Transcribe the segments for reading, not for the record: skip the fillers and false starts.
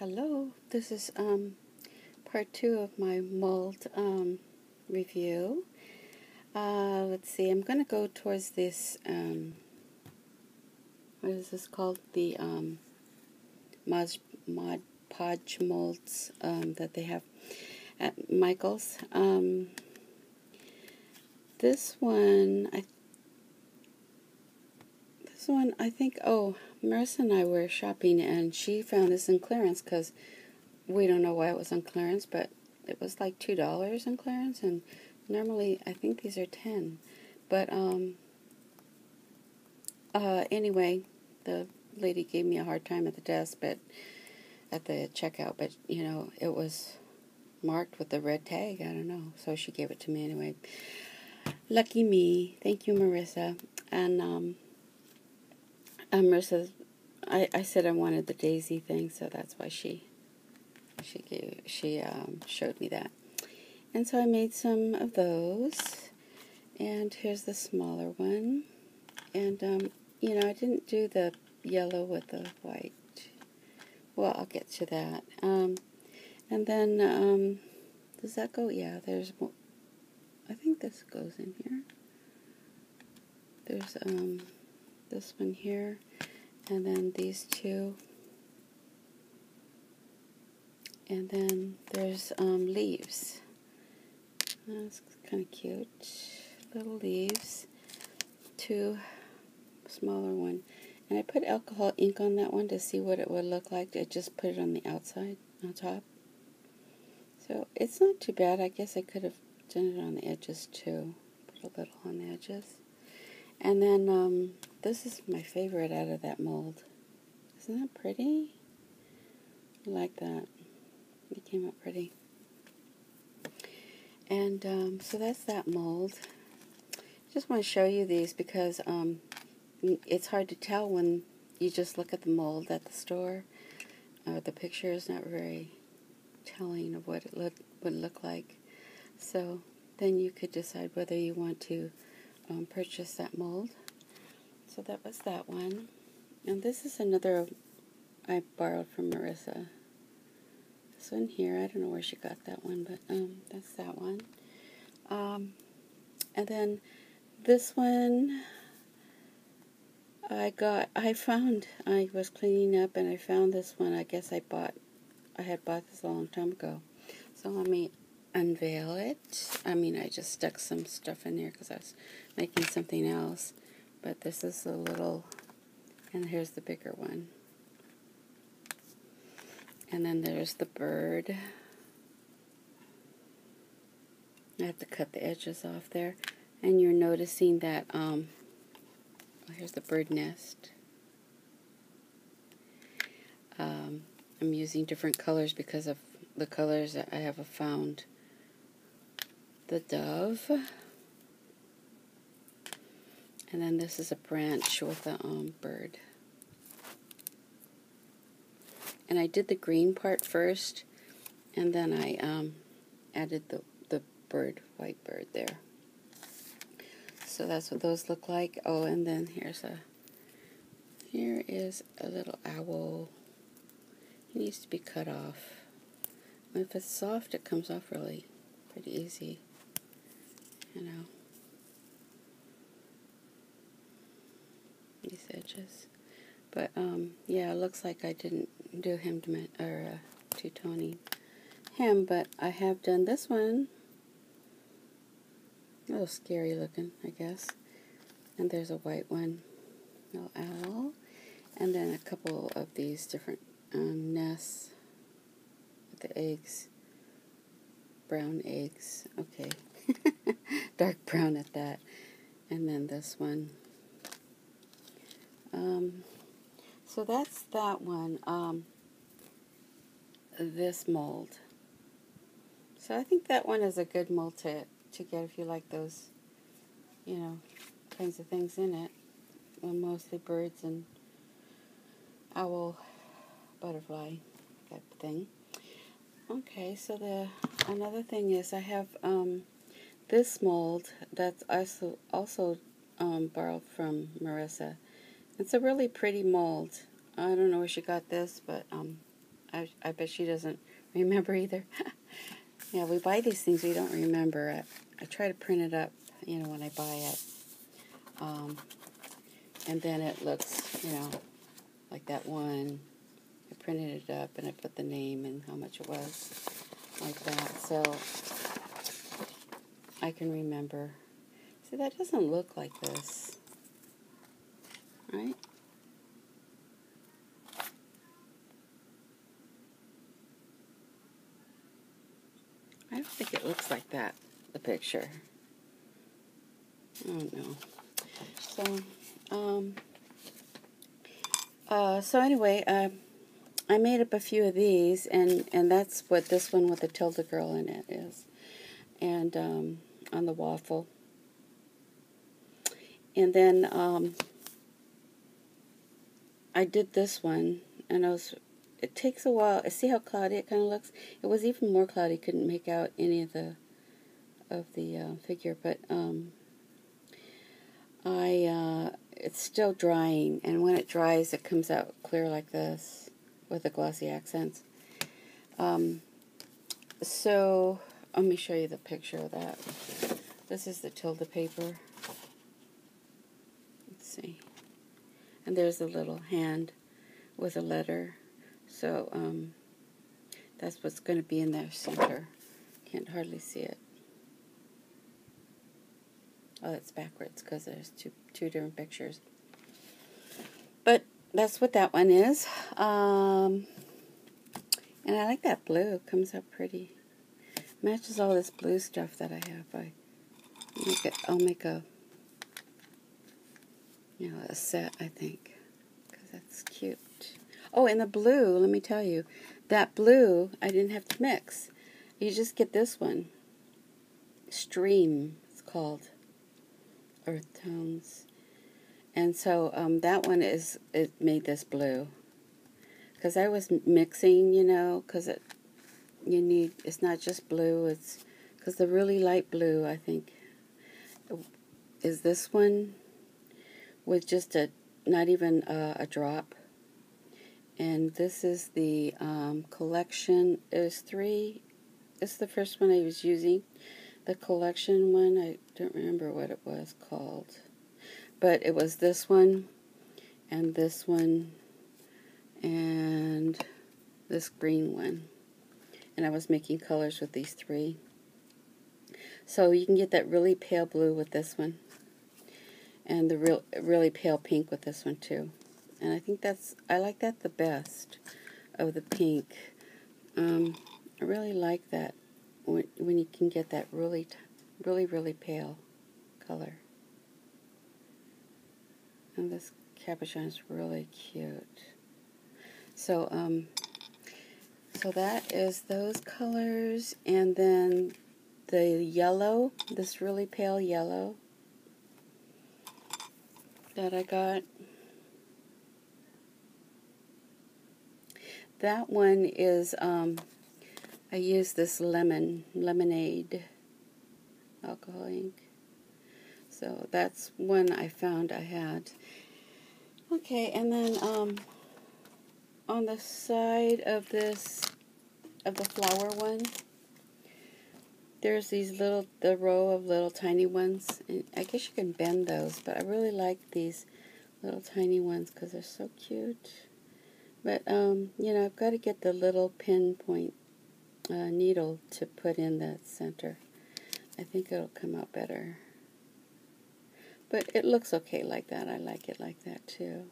Hello, this is part 2 of my mold review. Let's see, I'm going to go towards this, what is this called? The Mod Podge molds that they have at Michael's. This one, I think, Marissa and I were shopping and she found this in clearance because we don't know why it was on clearance, but it was like $2 on clearance, and normally I think these are 10. But anyway, the lady gave me a hard time at the desk, but at the checkout, but you know, it was marked with the red tag. I don't know, so she gave it to me anyway. Lucky me. Thank you, Marissa. And Marissa, I said I wanted the daisy thing, so that's why she showed me that. And so I made some of those, and here's the smaller one. And you know, I didn't do the yellow with the white. Well, I'll get to that. And then does that go? Yeah, there's more. I think this goes in here. There's this one here, and then these two. And then there's leaves. That's kind of cute. Little leaves. Two smaller one. And I put alcohol ink on that one to see what it would look like. I just put it on the outside, on top. So it's not too bad. I guess I could have done it on the edges too. Put a little on the edges. And then this is my favorite out of that mold. Isn't that pretty? I like that. It came out pretty. And so that's that mold. Just want to show you these because it's hard to tell when you just look at the mold at the store. The picture is not very telling of what it would look like. So then you could decide whether you want to purchase that mold. So that was that one. And this is another I borrowed from Marissa. This one here, I don't know where she got that one, but that's that one. And then this one I was cleaning up and I found this one. I guess I had bought this a long time ago. So let me unveil it. I mean, I just stuck some stuff in there because I was making something else. But this is a little, and here's the bigger one. And then there's the bird. I have to cut the edges off there. And you're noticing that, here's the bird nest. I'm using different colors because of the colors that I have found. The dove. And then this is a branch with a bird. And I did the green part first, and then I added the bird, white bird there. So that's what those look like. Oh, and then here is a little owl. It needs to be cut off. If it's soft, it comes off really pretty easy, you know. These edges. But yeah, it looks like I didn't do him two-toning him, but I have done this one. A little scary looking, I guess. And there's a white one, little owl, and then a couple of these different nests with the eggs, brown eggs. Okay, dark brown at that. And then this one. So that's that one, this mold. So I think that one is a good mold to get if you like those, you know, kinds of things in it. Well, mostly birds and owl, butterfly type of thing. Okay, so another thing is I have this mold that's also borrowed from Marissa. It's a really pretty mold. I don't know where she got this, but I I bet she doesn't remember either. Yeah, we buy these things we don't remember. I try to print it up, when I buy it. And then it looks, like that one. I printed it up and I put the name and how much it was, like that. So I can remember. See, that doesn't look like this, right? I don't think it looks like that, the picture. I don't know. So anyway, I made up a few of these, and that's what this one with the tilde girl in it is. And on the waffle. And then I did this one, and it takes a while. See how cloudy it kind of looks? It was even more cloudy. Couldn't make out any of the figure, but it's still drying, and when it dries, it comes out clear like this with the glossy accents. So let me show you the picture of that. This is the tilde paper. Let's see. And there's a little hand with a letter. So that's what's going to be in their center. Can't hardly see it. Oh, it's backwards because there's two different pictures. But that's what that one is. And I like that blue. It comes out pretty. Matches all this blue stuff that I have. I'll make a set, I think, because that's cute. Oh, and the blue, let me tell you, that blue I didn't have to mix. You just get this one. Stream, it's called. Earth tones. And so that one it made this blue. Because I was mixing, because it's not just blue, it's because the really light blue, I think, is this one with just not even a drop. And this is the collection. There's 3. This is the first one I was using. The collection one, I don't remember what it was called. But it was this one, and this one, and this green one. And I was making colors with these 3. So you can get that really pale blue with this one. And the really pale pink with this one too. And I think I like that the best of the pink. I really like that when you can get that really, really pale color. And this capuchon is really cute. So, so that is those colors, and then the yellow, this really pale yellow that I got. That one is, I used this lemonade alcohol ink. So that's one I found I had. Okay, and then on the side of the flower one, there's the row of little tiny ones. And I guess you can bend those, but I really like these little tiny ones because they're so cute. But, I've got to get the little pinpoint needle to put in the center. I think it'll come out better. But it looks okay like that. I like it like that, too.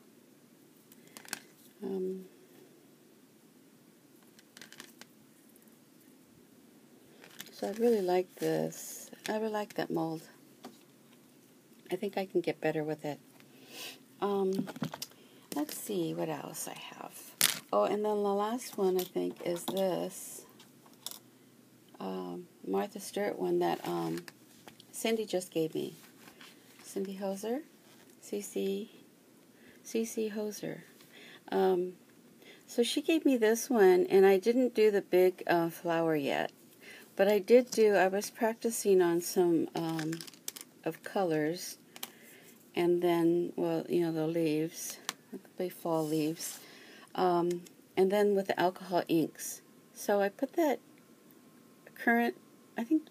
So I really like this. I really like that mold. I think I can get better with it. Let's see what else I have. Oh, and then the last one, I think, is this Martha Stewart one that Cindy just gave me. Cindy Hoser? CC Hoser. So she gave me this one, and I didn't do the big flower yet. But I was practicing on some of colors. And then, well, the leaves, the fall leaves. And and then with the alcohol inks. So I put that currant, I think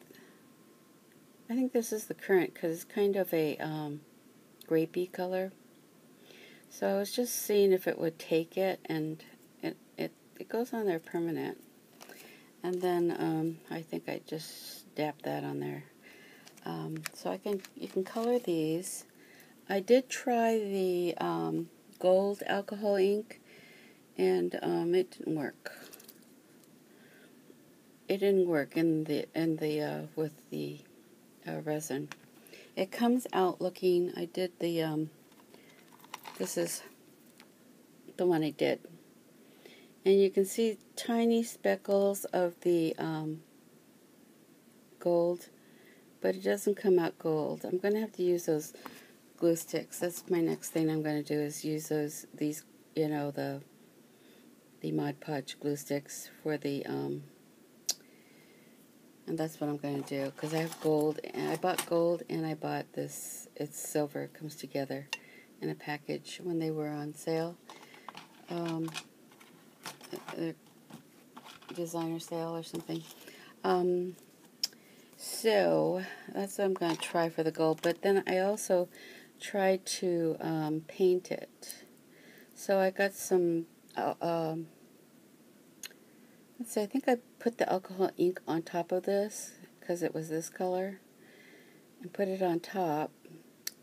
this is the currant because it's kind of a grapey color. So I was just seeing if it would take it, and it goes on there permanent. And then I think I just dabbed that on there. So you can color these. I did try the gold alcohol ink, and it didn't work. It didn't work with the resin. It comes out looking. I did the this is the one I did, and you can see tiny speckles of the gold, but it doesn't come out gold. I'm going to have to use those glue sticks. That's my next thing I'm going to do, is use these, you know, the Mod Podge glue sticks for the and that's what I'm going to do, because I have gold, and I bought gold, and I bought this, it's silver. It comes together in a package when they were on sale, designer sale or something. So that's what I'm going to try for the gold, but then I also tried to paint it. So I got some let's see, I think I put the alcohol ink on top of this because it was this color, and put it on top,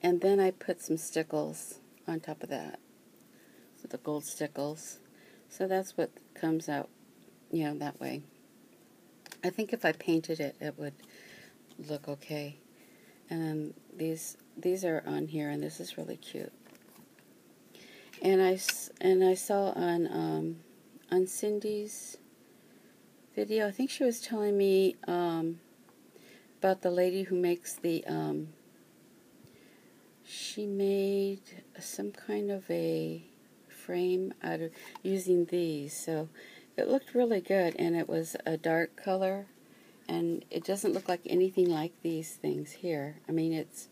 and then I put some stickles on top of that, so the gold stickles. So that's what comes out, you know, that way. I think if I painted it, it would look okay. And these are on here, and this is really cute. And I saw on Cindy's video, I think she was telling me about the lady who makes the she made some kind of a frame out of using these. So it looked really good, and it was a dark color, and it doesn't look like anything like these things here. I mean, it's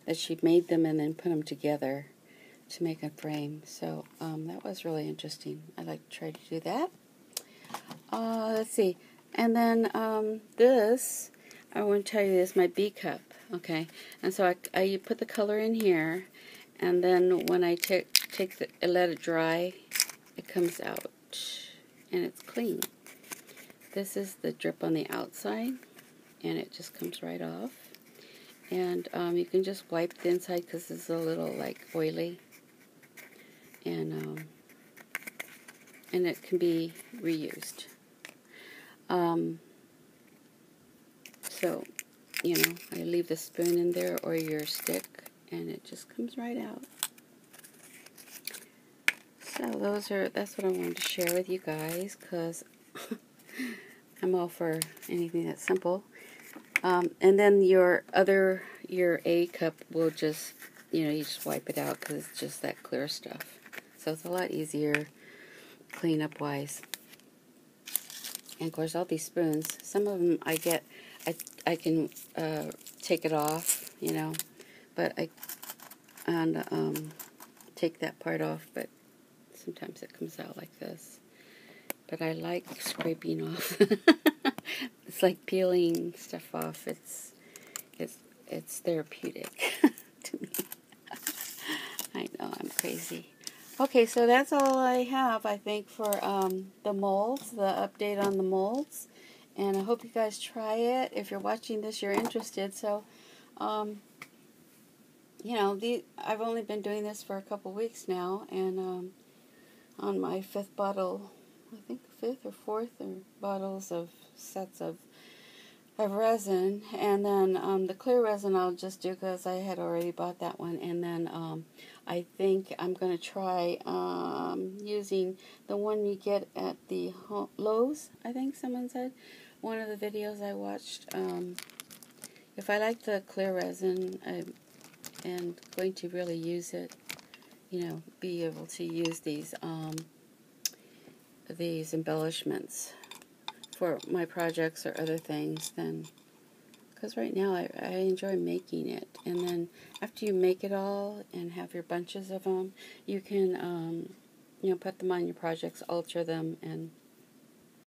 that she made them and then put them together to make a frame. So that was really interesting. I'd like to try to do that. Let's see. And then this, I want to tell you, this is my B cup. Okay. And so I put the color in here, and then when I let it dry, it comes out, and it's clean. This is the drip on the outside, and it just comes right off. And you can just wipe the inside because it's a little like oily, and it can be reused. So, you know, I leave the spoon in there or your stick, and it just comes right out. So that's what I wanted to share with you guys, because I'm all for anything that's simple. And then your A cup will just, you know, you just wipe it out because it's just that clear stuff. So it's a lot easier cleanup wise. And of course, all these spoons, some of them I can take it off, you know, but take that part off, but sometimes it comes out like this. But I like scraping off. It's like peeling stuff off. It's therapeutic to me. I know, I'm crazy. Okay, so that's all I have, I think, for the molds, the update on the molds. And I hope you guys try it. If you're watching this, you're interested. So, you know, I've only been doing this for a couple weeks now, and on my 5th bottle, I think 5th or 4th bottles of sets of resin. And then the clear resin I'll just do because I had already bought that one. And then I think I'm going to try using the one you get at the Lowe's, I think someone said. One of the videos I watched. If I like the clear resin, I'm going to really use it, you know, be able to use these embellishments for my projects or other things, then, because right now I enjoy making it. And then after you make it all and have your bunches of them, you can put them on your projects, alter them, and